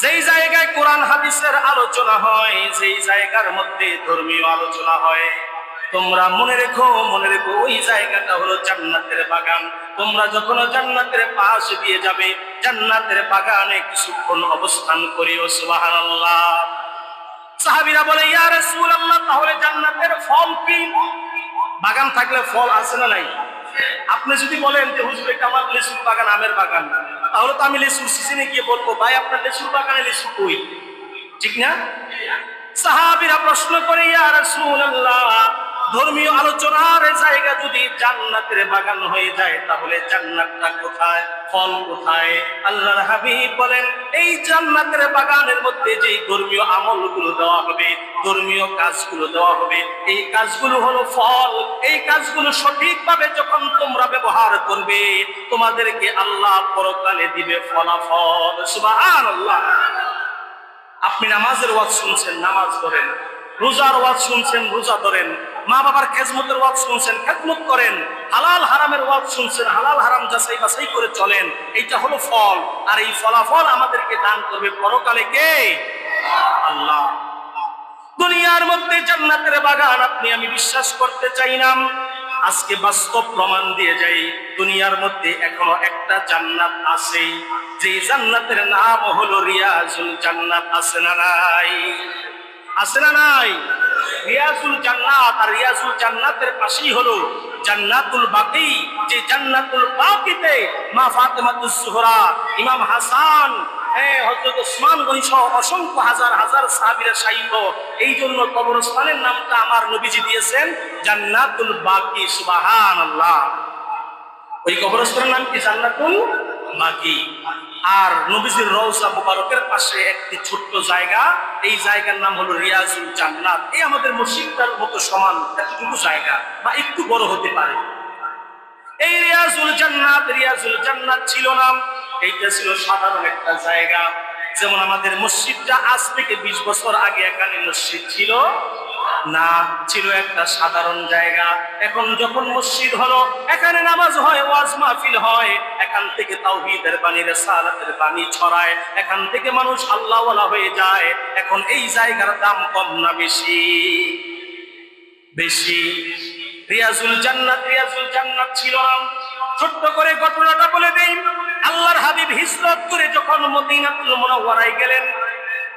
যেই জায়গায় কোরআন হাদিসের আলোচনা হয়, যেই জায়গার মধ্যে ধর্মীয় আলোচনা হয়, তোমরা মনে রেখো ওই জায়গাটা হলো জান্নাতের বাগান। তোমরা যখন জান্নাতের পাশ দিয়ে যাবে, জান্নাতের বাগানে কিছুক্ষণ অবস্থান করিও। সুবহানাল্লাহ। সাহাবীরা বলে, ইয়া রাসূলুল্লাহ, তাহলে জান্নাতের ফল কি? বাগান থাকলে ফল আছে না নাই? আপনি যদি বলেন যে হুজুর এটা আমার লেচুর বাগান, আমের বাগান, তাহলে তো আমি লেচুর সিজনে গিয়ে বলবো, ভাই আপনার লেচুর বাগানে লেচু কই? ঠিক না? সাহাবীরা প্রশ্ন করে, ইয়া রাসূলুল্লাহ, ধর্মীয় আলোচনার জায়গা যদি জান্নাতের বাগান হয়ে যায়, তাহলে জান্নাতটা কোথায়, ফল কোথায়? আল্লাহর হাবিব বলেন, এই জান্নাতের বাগানের মধ্যে যেই ধর্মীয় আমলগুলো দেওয়া হবে, ধর্মীয় কাজগুলো দেওয়া হবে, এই কাজগুলো হলো ফল। এই কাজগুলো সঠিকভাবে যখন তোমরা ব্যবহার করবে, তোমাদেরকে আল্লাহ পরকালে দিবে ফলাফল। সুবহানাল্লাহ। আপনি নামাজের ওয়াজ শুনছেন, নামাজ ধরেন। রোজার ওয়াজ শুনছেন, রোজা ধরেন। মা বাবার খেজমতের ওয়াজ শুনছেন, খেজমত করেন। হালাল হারামের ওয়াজ শুনছেন, হালাল হারাম যাচাই বাছাই করে চলেন। এইটা হলো ফল। আর এই ফলাফল আমাদেরকে দান করবে পরকালে কে? আল্লাহ। দুনিয়ার মধ্যে জান্নাতের বাগান আপনি আমি বিশ্বাস করতে চাই না, আজকে বাস্তব প্রমাণ দিয়ে যাই, দুনিয়ার মধ্যে এখনো একটা জান্নাত আছে, যে জান্নাতের নাম হলো রিয়াজুল জান্নাত। আছে না নাই? আছে না নাই? রিয়াজুল জান্নাত। আর রিয়াজুল জান্নাতের পাশেই হলো জান্নাতুল বাকি, যে জান্নাতুল বাকিতে মা ফাতেমাতুজ জোহরা, ইমাম হাসান, হযরত ওসমান গনি সহ অসংখ্য হাজার হাজার সাহাবীরা শায়িত। এই জন্য কবরস্থানের নামটা আমার নবীজি দিয়েছেন জান্নাতুল বাকি। সুবহানাল্লাহ। ওই কবরস্থানের নাম কি? জান্নাতুল বাকি। আর নবীজির রওজা মুবারকের পাশে একটি ছোট্ট জায়গা, এই জায়গার নাম হলো রিয়াজুল জান্নাত। এই আমাদের মসজিদটার মতো সমান এতটুকু জায়গা, বা একটু বড় হতে পারে। এই রিয়াজুল জান্নাত ছিল না, এইটা ছিল সাধারণ একটা জায়গা। যেমন আমাদের মসজিদটা আজ থেকে 20 বছর আগে এখানে মসজিদ ছিল না, ছিল একটা সাধারণ জায়গা। এখন যখন মসজিদ হলো, এখানে নামাজ হয়, ওয়াজ মাহফিল হয়, এখান থেকে তাওহীদের বাণী, রিসালাতের বাণী ছড়ায়, এখান থেকে মানুষ আল্লাহওয়ালা হয়ে যায়। এখন এই জায়গার দাম কম না বেশি? বেশি। রিয়াজুল জান্নাত ছিল না। ছোট্ট করে ঘটনাটা বলে দেই। আল্লাহর হাবিব হিজরত করে যখন মদিনাতুল মুনাওয়ারায় গেলেন,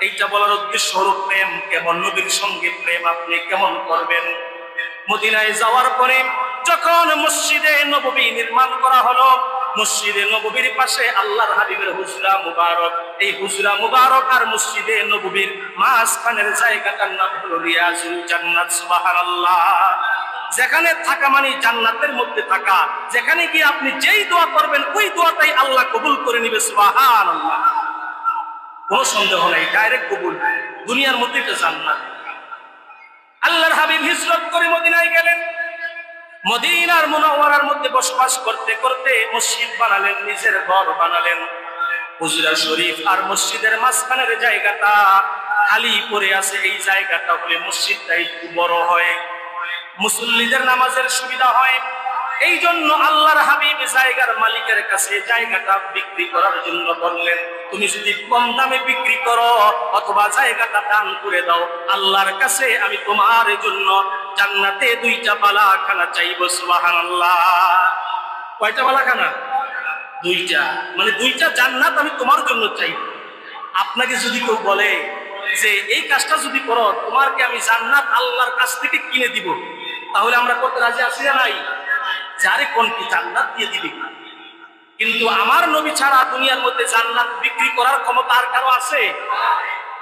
এইটা বলার উদ্দেশ্য হলো প্রেম কেমন, নবীর সঙ্গে প্রেম আপনি কেমন করবেন। মদিনায় যাওয়ার পরে যখন মসজিদে নববী নির্মাণ করা হলো, মসজিদে নববীর পাশে আল্লাহর হাবিবের হুজরা মুবারক। এই হুজরা মুবারক আর মসজিদে নববীর মাঝখানের জায়গাটার নাম হলো রিয়াজুল জান্নাত। সুবহানাল্লাহ। যেখানে থাকা মানে জান্নাতের মধ্যে থাকা, যেখানে গিয়ে আপনি যেই দোয়া করবেন ওই দোয়াটাই আল্লাহ কবুল করে নিবে। সুবহানাল্লাহ। কোনো সন্দেহ নাই, ডাইরেক্ট কবুল। দুনিয়ার মধ্যে এটা জান্নাত। আল্লাহর হাবিব হিজরত করে মদিনায় গেলেন। মদিনার মুনাওয়ারার মধ্যে বসবাস করতে করতে মসজিদ বানালেন, নিজের ঘর বানালেন। হুজরা শরীফ আর মসজিদের মাঝখানের জায়গাটা খালি পড়ে আছে। এই জায়গাটা হলে মসজিদটা একটু বড় হয়, মুসল্লিদের নামাজের সুবিধা হয়। এই জন্য আল্লাহর হাবিব জায়গার মালিকের কাছে জায়গাটা বিক্রি করার জন্য বললেন, তুমি যদি কম দামে বিক্রি করো অথবা জায়গাটা দান করে দাও, আল্লাহর কাছে আমি তোমার জন্য জান্নাতে 2টা বালাখানা চাইব। সুবহানাল্লাহ। কয়টা বালাখানা? 2টা। মানে 2টা জান্নাত আমি তোমার জন্য চাইব। আপনাকে যদি কেউ বলে যে এই কাজটা যদি করো তোমাকে আমি জান্নাত আল্লাহর কাছ থেকে কিনে দিব, তাহলে আমরা করতে রাজি আছি না নাই? যারে কোন কি জান্নাত দিয়ে দিবি। কিন্তু আমার নবী ছাড়া দুনিয়ার মধ্যে জান্নাত বিক্রি করার ক্ষমতা আর কারো আছে?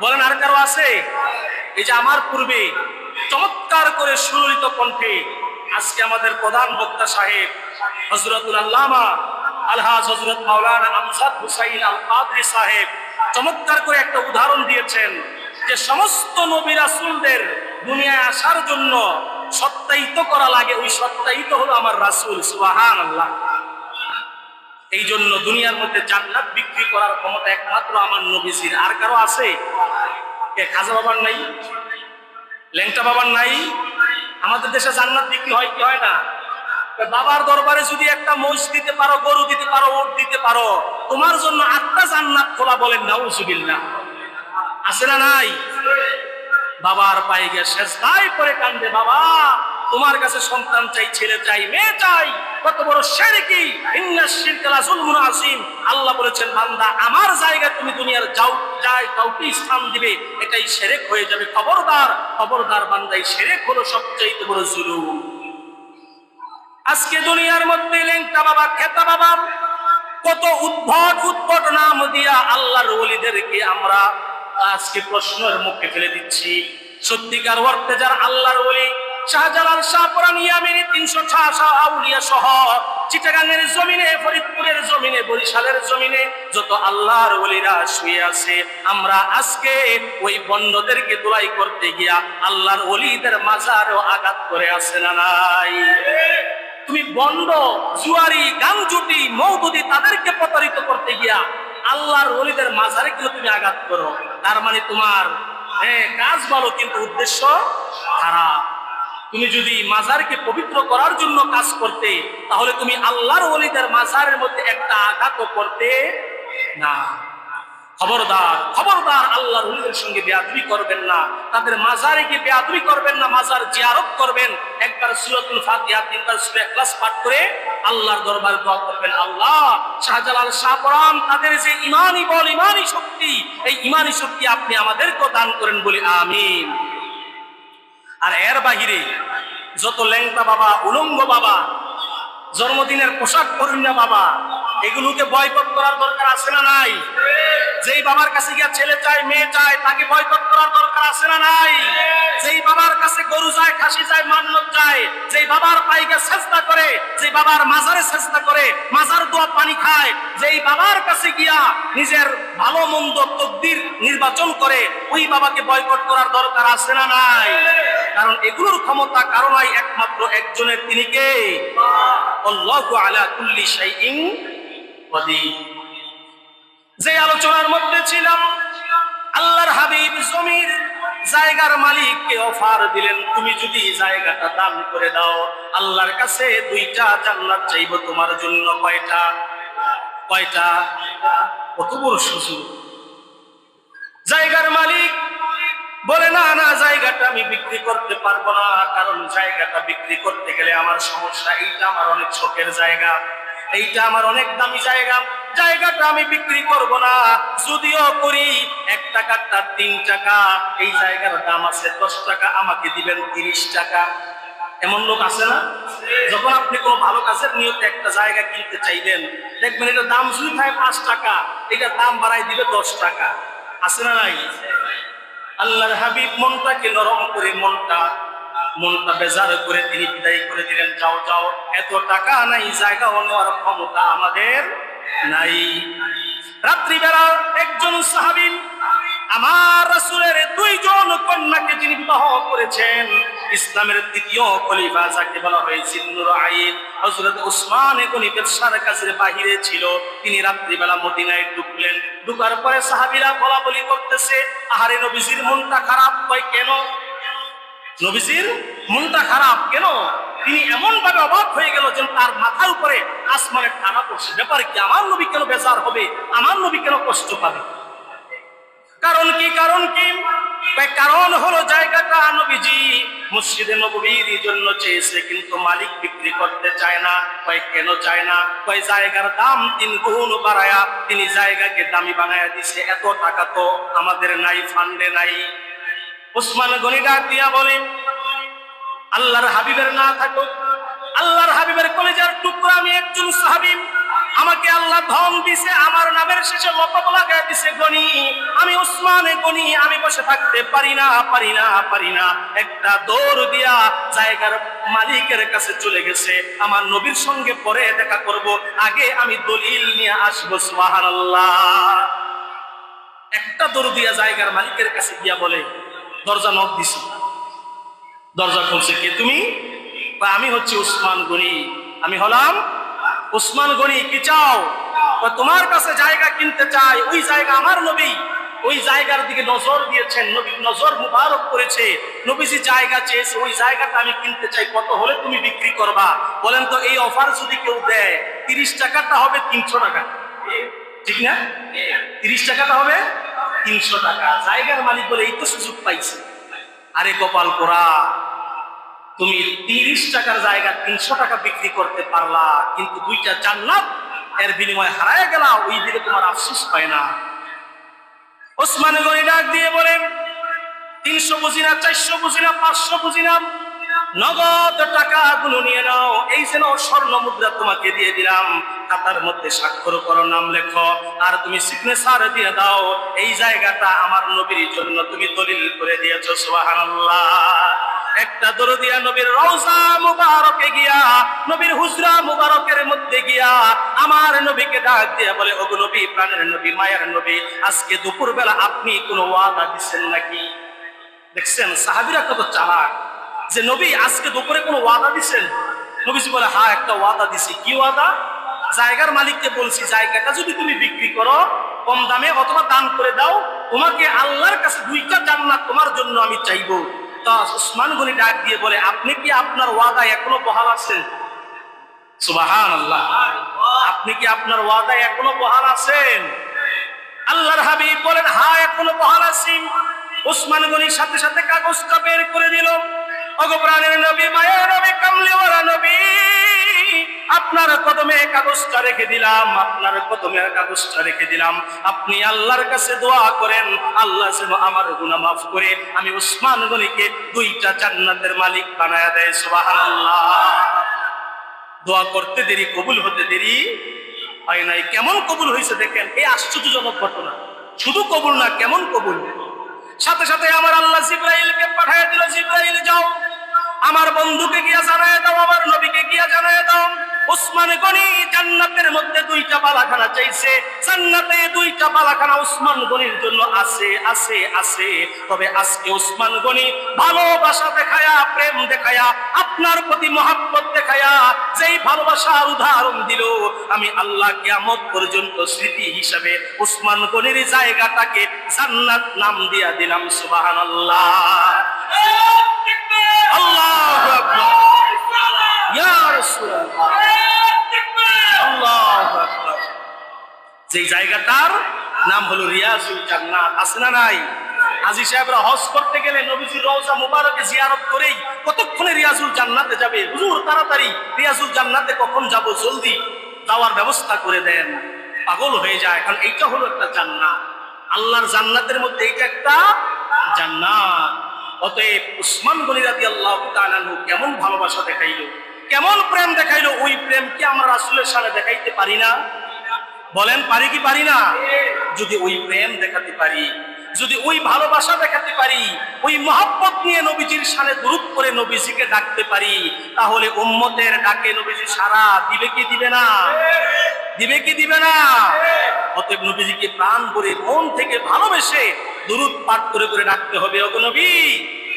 বলেন, আর কারো আছে? এই যে আমার পূর্বে চমৎকার করে সুললিত কণ্ঠে আজকে আমাদের প্রধান বক্তা সাহেব হযরতুল আল্লামা আলহাজ হযরত মাওলানা আমজাদ হুসাইন আল কাদরি সাহেব চমৎকার করে একটা উদাহরণ দিয়েছেন যে সমস্ত নবী রাসূলদের দুনিয়ায় আসার জন্য সত্যায়িত করা লাগে, ওই সত্যায়িত হলো আমার রাসূল। সুবহানাল্লাহ। এই জন্য দুনিয়ার মধ্যে জান্নাত বিক্রি করার ক্ষমতা একমাত্র আমার নবীজির। আর কারো আছে? কে খাজা বাবার নাই? ল্যাংটা বাবার নাই? আমাদের দেশে জান্নাত বিক্রি হয় কি হয় না? বাবার দরবারে যদি একটা মহিষ দিতে পারো, গরু দিতে পারো, উট দিতে পারো, তোমার জন্য 8টা জান্নাত খোলা। বলেন নাউজুবিল্লাহ। আছে না নাই? বাবার পায়ে গিয়ে সেজদায় পড়ে কান্দে, বাবা তোমার কাছে সন্তান চাই, ছেলে চাই, মেয়ে চাই। কত বড় শিরকি, ইন্নাশ শিরকা লাযুলমুন আযীম। আল্লাহ বলেছেন বান্দা আমার জায়গায় তুমি দুনিয়ার যাই কাউকে স্থান দিবে, এটাই শিরক হয়ে যাবে। খবরদার খবরদার বান্দা, এই শিরক হলো সবচেয়ে বড় জুলুম। আজকে দুনিয়ার মধ্যে লেংটা বাবা, খেতা বাবা, কত উদ্ভট উদ্ভট নাম দিয়া আল্লাহর ওলিদেরকে আমরা আজকে প্রশ্নের মুখে ফেলে দিচ্ছি। সত্যিকার অর্থে যারা আল্লাহর ওলি, শাহজালাল, শাহপরান, ইয়ামিনী 306 আউলিয়া সহ চিটাগাংয়ের জমিনে, ফরিদপুরের জমিনে, বরিশালের জমিনে যত আল্লাহর ওলিরা শুয়ে আছে, আমরা আজকে ওই বন্ডদেরকে দোলাই করতে গিয়া আল্লাহর ওলিদের মাজারও আঘাত করে আছে না নাই? তুমি বন্ড, জুয়ারি, গাংজুটি, মওদুদি তাদেরকে প্রতারিত করতে গিয়া আল্লাহর ওলিদের মাজারে কিন্তু তুমি আঘাত করো। তার মানে তোমার কাজ ভালো কিন্তু উদ্দেশ্য খারাপ। তুমি যদি মাজারকে পবিত্র করার জন্য কাজ করতে, তাহলে তুমি আল্লাহর ওলিদের মাজারের মধ্যে একটা আঘাতও করতে না। খবরদার খবরদার, আল্লাহর ওলিদের সঙ্গে বেয়াদবি করবেন না, তাদের মাজারে গিয়ে বেয়াদবি করবেন না, মাজার জিয়ারত করবেন। একবার সূরাতুল ফাতিহা, 3বার সূরা ইখলাস পাঠ করে আল্লাহর দরবারে দোয়া করবেন, আল্লাহ শাহজালাল, শাহপরান তাদের যে ঈমানি বল, ঈমানি শক্তি, এই ঈমানি শক্তি আপনি আমাদেরকে দান করেন বলি আমিন। আর এর বাহিরে যত ল্যাংটা বাবা, উলঙ্গ বাবা, জন্মদিনের পোশাক পরেন না বাবা, এগুলোকে বয়কট করার দরকার আছে না নাই? যেই বাবার কাছে গিয়া ছেলে চাই, মেয়ে চাই, তাকে বয়কট করার দরকার আছে না নাই? যেই বাবার কাছে গরু যায়, খাসি যায়, মান্নত যায়, যেই বাবার পায়ে গিয়ে সেজদা করে, যেই বাবার মাজারে সেজদা করে, মাজার দোয়া পানি খায়, যেই বাবার কাছে গিয়া নিজের ভালো মন্দ তকদির নির্বাচন করে, ওই বাবাকে বয়কট করার দরকার আছে না নাই? কারণ এগুলোর ক্ষমতা কারণই একমাত্র একজনের, তিনি কে? আল্লাহু আলা কুল্লি শাইইন কাদির। যে আলোচনার মধ্যে ছিলাম, আল্লাহর হাবিব জমির জায়গার মালিককে অফার দিলেন, তুমি যদি জায়গাটা দান করে দাও, আল্লাহর কাছে 2টা জান্নাত চাইবো তোমার জন্য। কয়টা? কয়টা? কত বড় সুযোগ! জায়গার মালিক বলে, না না, জায়গাটা আমি বিক্রি করতে পারবো না, কারণ জায়গাটা বিক্রি করতে গেলে আমার সমস্যা, এইটা আমার অনেক শখের জায়গা, এইটা আমার অনেক দামি জায়গা, জায়গাটা আমি বিক্রি করব না। যদিও করি 1 টাকাটা 3 টাকা, এই জায়গার দাম আছে 10 টাকা, আমাকে দিবেন 30 টাকা। এমন লোক আছে না? যখন আপনি কোনো ভালো কাজের নিয়তে একটা জায়গা কিনতে চাইবেন, দেখবেন এটা দাম যদি থাকে 5 টাকা, এটা দাম বাড়াই দিবে 10 টাকা। আছে না নাই? আল্লাহর হাবিব মনটাকে নরম করে, মনটা বেজার করে তিনি বিদায় করে দিলেন, যাও যাও, এত টাকা নাই, জায়গা নেওয়ার ক্ষমতা আমাদের নাই। রাত্রিবেলা একজন সাহাবী আমার রাসূলের 2 জন কন্যাকে যিনি বিবাহ করেছেন, ইসলামের 3য় খলিফা যাকে বলা হয় জিন্নুর আইন, হযরত উসমান গনি ব্যবসার কাছে বাহিরে ছিল, তিনি রাত্রিবেলা মদিনায় ঢুকলেন। ঢুকার পরে সাহাবীরা বলাবলি করতেছে, আহারে নবীজির মনটা খারাপ। কয় কেন? নবীজির মনটা খারাপ কেন? তিনি এমন ভাবে অবাক হয়ে গেল যেন তার মাথার উপরে আসমানের টানা পড়ছে। ব্যাপার কি? আমার নবী কেন বেজার হবে? আমার নবী কেন কষ্ট পাবে? কারণ কি? কারণ কি? কারণ হলো জায়গাটা নবীজি মসজিদে নববীর জন্য চেয়েছে, কিন্তু মালিক বিক্রি করতে চায় না। কেন চায় না? জায়গার দাম 3 গুণ বাড়ায়া তিনি জায়গাকে দামি বানায়া দিছে, এত টাকা তো আমাদের নাই, ফান্ডে নাই। উসমান গনি ডাক দিয়া বলে, আল্লাহর হাবিবের না থাকুক, আল্লাহর হাবিবের কলেজার টুকরা আমি একজন সাহাবী, আমাকে আল্লাহ ধন দিছে, আমার নামের শেষে লকব লাগায় দিছে গনি, আমি উসমান গনি, আমি বসে থাকতে পারি না, পারি না, পারি না। একটা দৌড় দিয়া জায়গার মালিকের কাছে চলে গেছে, আমার নবীর সঙ্গে পরে দেখা করব, আগে আমি দলিল নিয়ে আসবো। সুবহানাল্লাহ। একটা দৌড় দিয়া জায়গার মালিকের কাছে গিয়া বলে, দরজা নক দিছি, দরজা খুলছে। কে তুমি? আমি হচ্ছে উসমান গনি, আমি হলাম উসমান গনি, কি চাও? তোমার কাছে জায়গা কিনতে চাই, ওই জায়গা আমার নবী ওই জায়গার দিকে নজর দিয়েছেন, নবী নজর মুবারক করেছে, নবীজি জায়গা চেয়েছে, ওই জায়গাটা আমি কিনতে চাই, কত হলে তুমি বিক্রি করবা? বলেন তো, এই অফার যদি কেউ দেয়, 30 টাকাটা হবে 300 টাকা, ঠিক না? 30 টাকাটা হবে 300 টাকা। জায়গার মালিক বলে এই তো সুযোগ পাইছে। আরে কপাল পোড়া, তুমি 30 টাকার জায়গা 300 টাকা বিক্রি করতে পারলা, কিন্তু 2টা জান্নাত এর বিনিময়ে হারায় গেলা, ওই দিকে তোমার আফসোস হয় না? ওসমান গনি ডাক দিয়ে বলেন, 300 বুঝি না, 400 বুঝি না, 500 বুঝি না, নগদ টাকাগুলো নিয়ে নাও, এই যেন স্বর্ণ মুদ্রা তোমাকে দিয়ে দিলাম, খাতার মধ্যে স্বাক্ষর করো, নাম লেখো, আর তুমি সিগনেচার দিয়ে দাও, এই জায়গাটা আমার নবীর জন্য তুমি দলিল করে দিয়েছো। সুবহানাল্লাহ। একটা দরদিয়া নবীর রওজা মুবারকে গিয়া, নবীর হুজরা মুবারকের মধ্যে গিয়া আমার নবীকে ডাক দিয়ে বলে, ওগো নবী, প্রাণের নবী, মায়ের নবী, আজকে দুপুরবেলা আপনি কোনো ওয়াদা দিচ্ছেন নাকি? দেখছেন সাহাবীরা কত চালাক, যে নবী আজকে দুপুরে কোনো ওয়াদা দিছেন? নবীজি বলে, হ্যাঁ একটা ওয়াদা দিছি। কি ওয়াদা? জায়গার মালিককে বলছি, জায়গাটা যদি তুমি বিক্রি করো কম দামে অথবা দান করে দাও, তোমাকে আল্লাহর কাছে 2টা জান্নাত তোমার জন্য আমি চাইবো। তা ওসমান গনি ডাক দিয়ে বলে, আপনি কি আপনার ওয়াদা এখনো বহাল আছেন? সুবহানাল্লাহ। আপনি কি আপনার ওয়াদা এখনো বহাল আছেন? আল্লাহর হাবিব বলেন, হ্যাঁ এখনো বহাল আছি। ওসমান গনির সাথে সাথে কাগজটা বের করে দিল। ওগো প্রাণের নবী, মায়ের নবী, কামলিওয়ালা নবী, আপনার কদমে কাগজটা রেখে দিলাম, আপনার কদমে কাগজটা রেখে দিলাম। আপনি আল্লাহর কাছে দোয়া করেন, আল্লাহ যেন আমার গুনাহ মাফ করে আমি ওসমান গনিকে 2টা জান্নাতের মালিক বানায়া দেয়। সুবহানাল্লাহ। দোয়া করতে দেরি, কবুল হতে দেরি হয় নাই। কেমন কবুল হয়েছে দেখেন, এই আশ্চর্যজনক ঘটনা। শুধু কবুল না, কেমন কবুল! সাথে সাথে আমার আল্লাহ জিবরাইলকে পাঠিয়ে দিল, জিবরাইল যাও আমার বন্ধুকে গিয়া জানায় দাও, আমার নবীকে গিয়া জানায় দাও, ওসমান গনি জান্নাতের মধ্যে 2টা বালাখানা চাইছে, জান্নাতে 2টা বালাখানা ওসমান গনির জন্য আছে আছে আছে। তবে আজকে ওসমান গনি ভালোবাসা দেখায়া, প্রেম দেখায়া, আপনার প্রতি মহব্বত দেখায়া যেই ভালোবাসার উদাহরণ দিল, আমি আল্লাহ কিয়ামত পর্যন্ত স্মৃতি হিসাবে ওসমান গনির জায়গাটাকে জান্নাত নাম দিয়া দিলাম। সুবহানাল্লাহ। আল্লাহু আকবার। ইয়া রাসূলুল্লাহ। আল্লাহু আকবার। যেই জায়গাটার নাম হলো রিয়াজুল জান্নাত, আছে না নাই? হাজী সাহেবরা হজ করতে গেলে নবীজির রওজা মুবারকে জিয়ারত করেই কতক্ষণে রিয়াজুল জান্নাতে যাবে। হুজুর তাড়াতাড়ি রিয়াজুল জান্নাতে কখন যাব, জলদি যাওয়ার ব্যবস্থা করে দেন। পাগল হয়ে যায়, কারণ এইটা হলো একটা জান্নাত। আল্লাহর জান্নাতের মধ্যে এইটা একটা জান্নাত। অতএব ওসমান গনি রাদিয়াল্লাহু তাআলা আনহু কেমন ভালোবাসা দেখাইলো, কেমন প্রেম দেখাইলো, ওই প্রেম কি আমরা রাসূলের সামনে দেখাইতে পারি না? বলেন পারি কি পারি না? যদি ওই প্রেম দেখাতে পারি, যদি ওই ভালোবাসা দেখাতে পারি, ওই মহব্বত নিয়ে নবীজির শানে দুরূদ করে নবীজিকে ডাকতে পারি, তাহলে উম্মতের ডাকে নবীজি সাড়া দিবে কি দিবে না? দিবে কি দিবে না? অতএব নবীজিকে প্রাণ ভরে মন থেকে ভালোবেসে দুরূদ পাঠ করে করে ডাকতে হবে। ওগো নবী,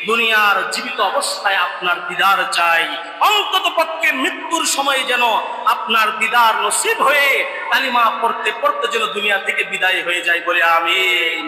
দুনিয়ার জীবিত অবস্থায় আপনার দিদার চাই, অন্তত পক্ষে মৃত্যুর সময় যেন আপনার দিদার নসিব হয়ে কালিমা পড়তে পড়তে যেন দুনিয়া থেকে বিদায় হয়ে যায়, বলে আমিন।